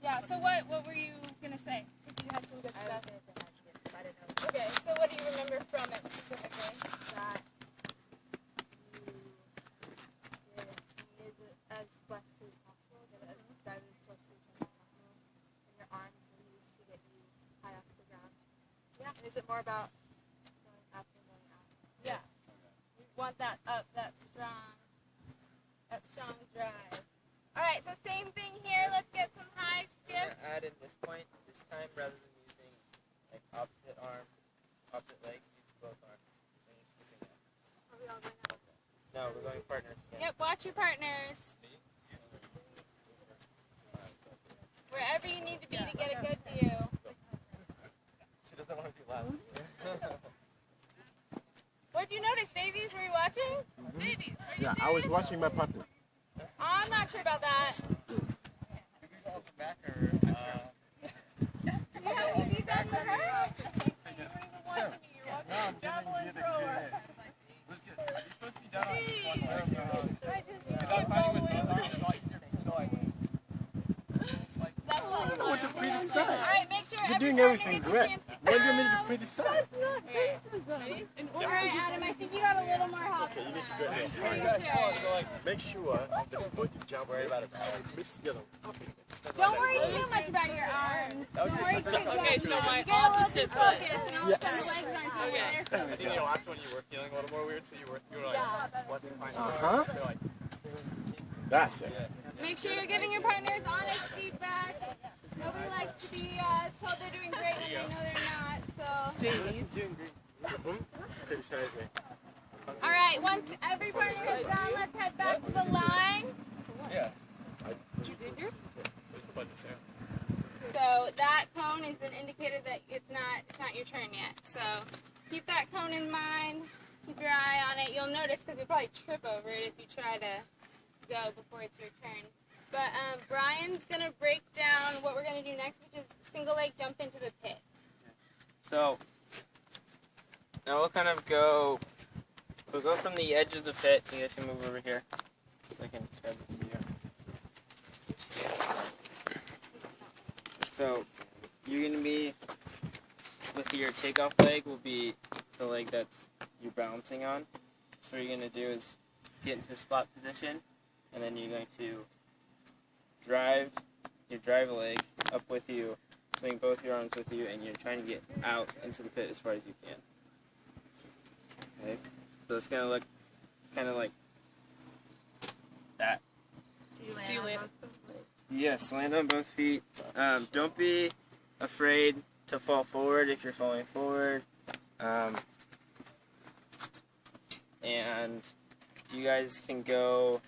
Yeah, so what were you going to say? Because you had some good stuff. Okay, so what do you remember from it specifically? That you get as flexy as possible, get as flexy as possible, and your arms are used to get you high off the ground. Yeah. And is it more about going up and going out? Yeah. You want that up, that strong drive. All right, so same thing here. Let's get some high skips. We're going to add in this point, this time, rather than using like opposite arms, opposite legs, use both arms. And you're skipping that. Are we all going up? No, we're going partners again. Yep, watch your partners. Wherever you need to be to get a good view. She doesn't want to be last. What did you notice, Davies? Were you watching? Mm-hmm. Davies, are you serious? I was watching my partner. I'm not sure about that. Back or, Do you have any feedback for her? No, I'm giving you the Q&A. Let's get, are you supposed to be down on one leg? That's I don't know what to criticize. all right, make sure You're doing every everything partner great. gets a chance to What do you want me come. to criticize? Ready? All right, Adam, I think you got a little more help. Okay, you need to than go that. ahead. Sure. Make sure that the foot you jump Worry about it. mix together. Don't worry too much about your arms. Don't worry too much. Okay, so my you get a little opposite too foot. focused, and all of a sudden legs aren't taking Okay. there. I think the last one you were feeling a little more weird, so you were like, wasn't fine. Uh-huh. So like, That's it. Make sure you're giving your partners honest feedback. Nobody likes to be told they're doing great when they know they're not. So, Criticize me. all right. Once every partner is done, let's head back to the line. yeah. So that cone is an indicator that it's not your turn yet. So keep that cone in mind. Keep your eye on it. You'll notice because you'll probably trip over it if you try to go before it's your turn. But Bryan's gonna break down what we're gonna do next, which is single leg jump into the pit. So now we'll kind of go. We'll go from the edge of the pit. You guys can move over here, so I can describe this to you. So you're gonna be with your takeoff leg will be the leg that's you're balancing on. So what you're gonna do is get into a spot position, and then you're going to drive your drive leg up with you, swing both your arms with you, and you're trying to get out into the pit as far as you can. Okay? So it's gonna look kind of like that. Do you land? Yes, land on both feet. Don't be afraid to fall forward if you're falling forward. And you guys can go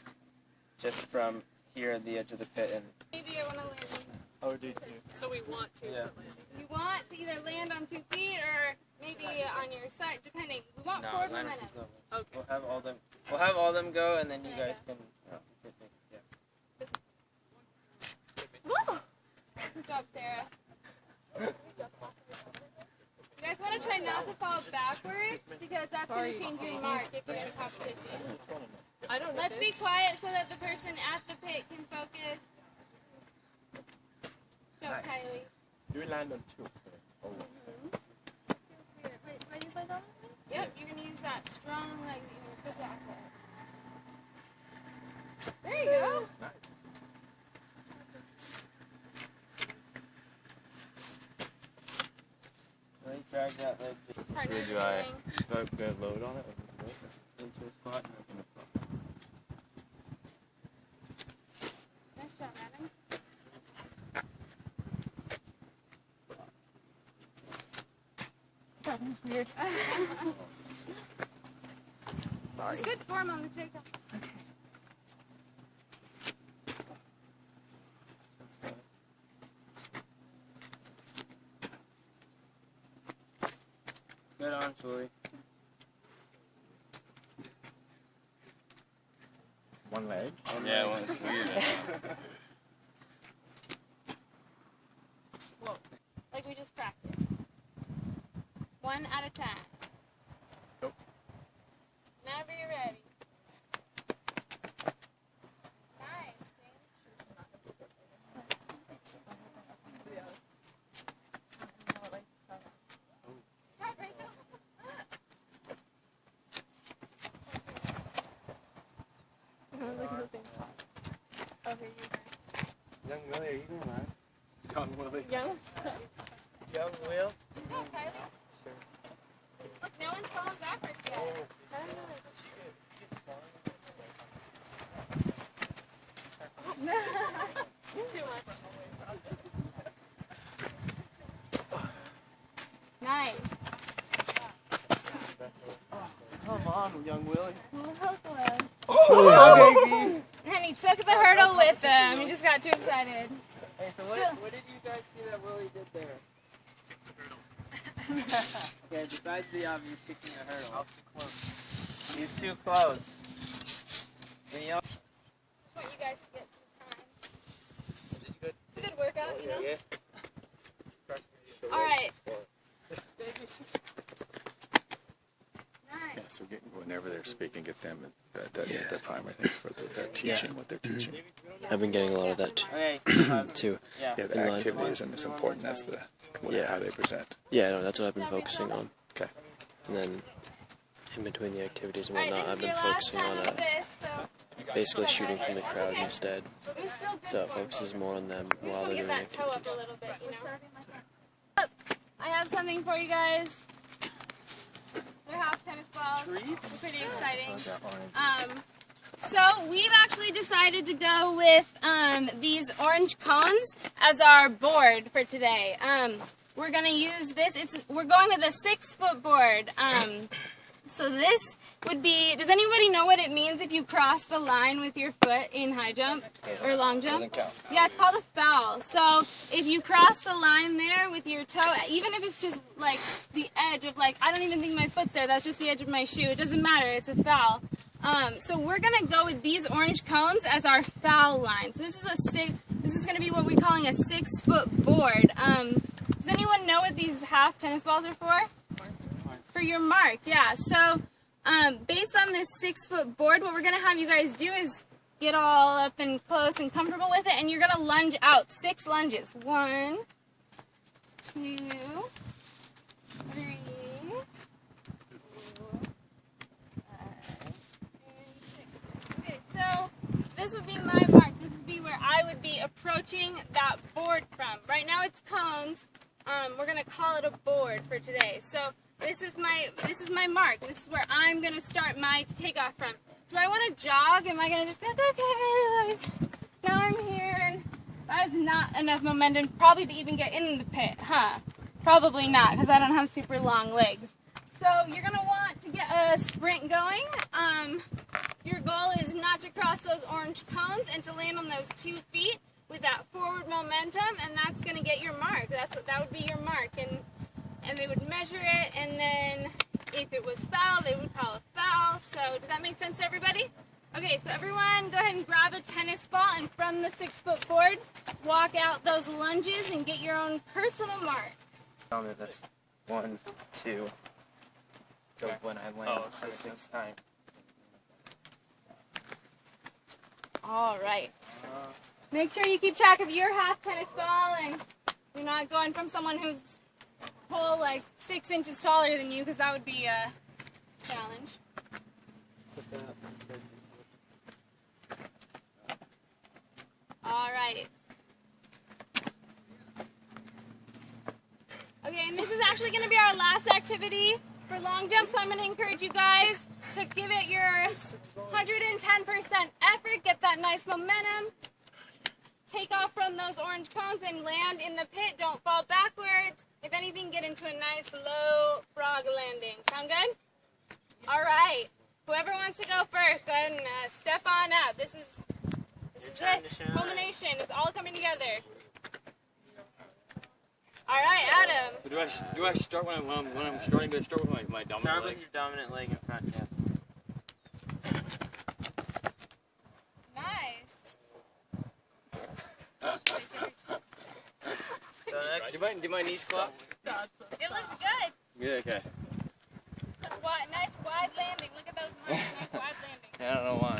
just from here at the edge of the pit and Maybe I want to land. I would do too. So we want to. Yeah. You want to either land on 2 feet or maybe on your side, depending. We want No, forward land on momentum. 2 levels. Okay. We'll have all them go, and then you guys can. Yeah. Woo! Good job, Sarah. You guys want to try not to fall backwards because that's going to change your mark if you're in competition. I don't know. Let's be quiet so that the person at the pit can focus. Go, Nice. Kylie. You land on 2. Oh. Yep, you're going to use that strong leg that you're going to push out there. There you go. Nice. Really drag that leg So do I go load on it? into a spot and open a spot. Nice job, Adam. That was weird. It's good form on the takeoff. Good on, Julie. One leg. Yeah, well, it's weird. Like we just practiced. One at a time. Nope. Whenever you're ready. Nice. Young Willie, are you going last? Young Willie. Young Will. Oh, Kylie. Look, no one's falling backwards yet. Nice. Come on, young Willie. Oh, and he took the hurdle with him. He just got too excited. Hey, so what did you guys see that Willie did there? Okay, besides the obvious kicking the hurdle. I was too close. He's too close. Any else? Just want you guys to get some time. It's a good workout, you know? Yeah. All right. Yeah, Nice. so whenever they're speaking, get them the primary thing for their teaching, what they're teaching. I've been getting a lot of that Okay. too. Yeah. Yeah, the activity isn't as important as how they present. Yeah, no, that's what I've been focusing on. Okay. And then in between the activities and All right, whatnot, I've this is been your last focusing time on of this, so basically shooting from the crowd instead. it was still good So it for me. focuses more on them We just while want to they're get doing that toe up a activities. little bit, you know? I have something for you guys. They're half tennis balls. Treats? They're pretty exciting. So we've actually decided to go with these orange cones as our board for today. We're gonna use this. We're going with a 6-foot board. So this would be. Does anybody know what it means if you cross the line with your foot in high jump or long jump? Doesn't count. Yeah, it's called a foul. So if you cross the line there with your toe, even if it's just like the edge of like, I don't even think my foot's there, that's just the edge of my shoe, it doesn't matter, it's a foul. So we're gonna go with these orange cones as our foul line. So this is gonna be what we're calling a 6-foot board. Does anyone know what these half tennis balls are for? For your mark, yeah. So based on this 6-foot board, what we're gonna have you guys do is get all up and close and comfortable with it, and you're gonna lunge out 6 lunges. 1, 2, 3, 4, 5, and 6. Okay, so this would be my mark. This would be where I would be approaching that board from. Right now it's cones. We're gonna call it a board for today. So this is my mark. This is where I'm gonna start my takeoff from. Do I want to jog? Am I gonna just be like, okay, like, now I'm here, and that is not enough momentum probably to even get in the pit, huh? Probably not, because I don't have super long legs. So you're gonna want to get a sprint going. Your goal is not to cross those orange cones and to land on those 2 feet with that forward momentum, and that's gonna get your mark. That would be your mark, and they would measure it, and then if it was foul, they would call a foul. So does that make sense to everybody? Okay, so everyone go ahead and grab a tennis ball, and from the 6-foot board, walk out those lunges and get your own personal mark. Tell me that's 1, 2. So when I land the 6th time. All right. Make sure you keep track of your half tennis ball, and you're not going from someone who's whole like 6 inches taller than you, because that would be a challenge. All right. Okay, and this is actually going to be our last activity for long jump, so I'm going to encourage you guys to give it your 110% effort, get that nice momentum, take off from those orange cones and land in the pit. Don't fall backwards. If anything, get into a nice low frog landing. Sound good? All right. Whoever wants to go first, go ahead and step on up. This is it. Culmination. It's all coming together. All right, Adam. Do I start when I'm starting? Do I start with my dominant Start leg? with your dominant leg in front, yes. Nice. So next, Do my knees clap? It looks good. Yeah, okay. Nice wide landing. Look at those marks. Nice wide landing. Yeah, I don't know why.